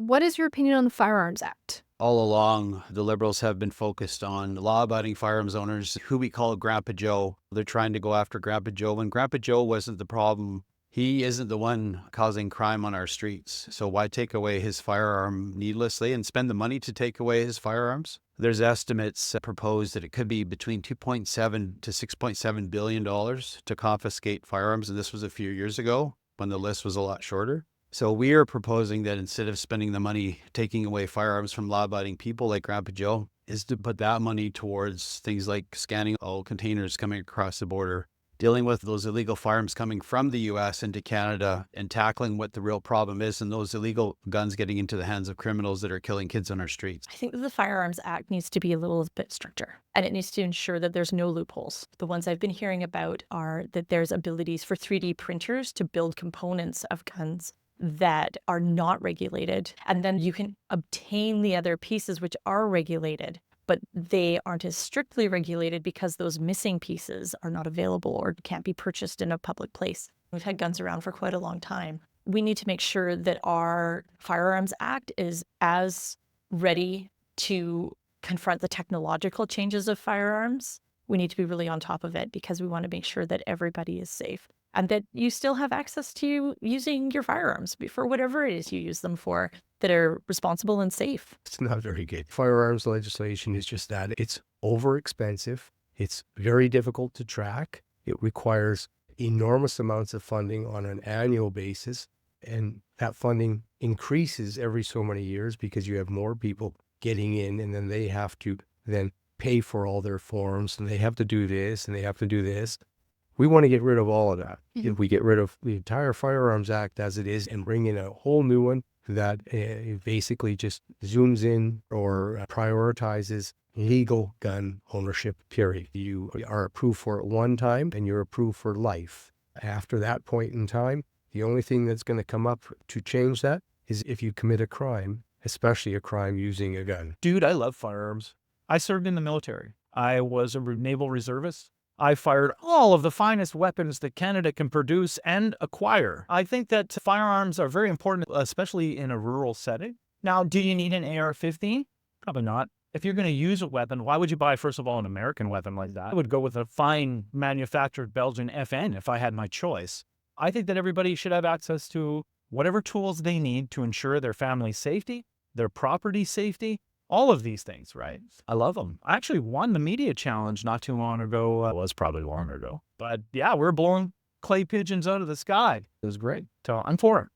What is your opinion on the Firearms Act? All along, the Liberals have been focused on law-abiding firearms owners, who we call Grandpa Joe. They're trying to go after Grandpa Joe when Grandpa Joe wasn't the problem. He isn't the one causing crime on our streets. So why take away his firearm needlessly and spend the money to take away his firearms? There's estimates proposed that it could be between $2.7 to $6.7 billion to confiscate firearms. And this was a few years ago when the list was a lot shorter. So we are proposing that instead of spending the money taking away firearms from law-abiding people like Grandpa Joe, is to put that money towards things like scanning all containers coming across the border, dealing with those illegal firearms coming from the U.S. into Canada, and tackling what the real problem is, and those illegal guns getting into the hands of criminals that are killing kids on our streets. I think that the Firearms Act needs to be a little bit stricter, and it needs to ensure that there's no loopholes. The ones I've been hearing about are that there's abilities for 3D printers to build components of guns that are not regulated, and then you can obtain the other pieces which are regulated, but they aren't as strictly regulated because those missing pieces are not available or can't be purchased in a public place. We've had guns around for quite a long time. We need to make sure that our Firearms Act is as ready to confront the technological changes of firearms. We need to be really on top of it because we want to make sure that everybody is safe and that you still have access to using your firearms for whatever it is you use them for, that are responsible and safe. It's not very good. Firearms legislation is just that. It's overexpensive. It's very difficult to track. It requires enormous amounts of funding on an annual basis. And that funding increases every so many years because you have more people getting in, and then they have to then pay for all their forms, and they have to do this and they have to do this. We want to get rid of all of that. If we get rid of the entire Firearms Act as it is and bring in a whole new one that basically just zooms in or prioritizes legal gun ownership, period. You are approved for it one time and you're approved for life. After that point in time, the only thing that's going to come up to change that is if you commit a crime, especially a crime using a gun. Dude, I love firearms. I served in the military. I was a naval reservist. I fired all of the finest weapons that Canada can produce and acquire. I think that firearms are very important, especially in a rural setting. Now, do you need an AR-15? Probably not. If you're going to use a weapon, why would you buy, first of all, an American weapon like that? I would go with a fine manufactured Belgian FN if I had my choice. I think that everybody should have access to whatever tools they need to ensure their family's safety, their property safety, all of these things, right? I love them. I actually won the media challenge not too long ago. It was probably long ago. But yeah, we're blowing clay pigeons out of the sky. It was great. So I'm for it.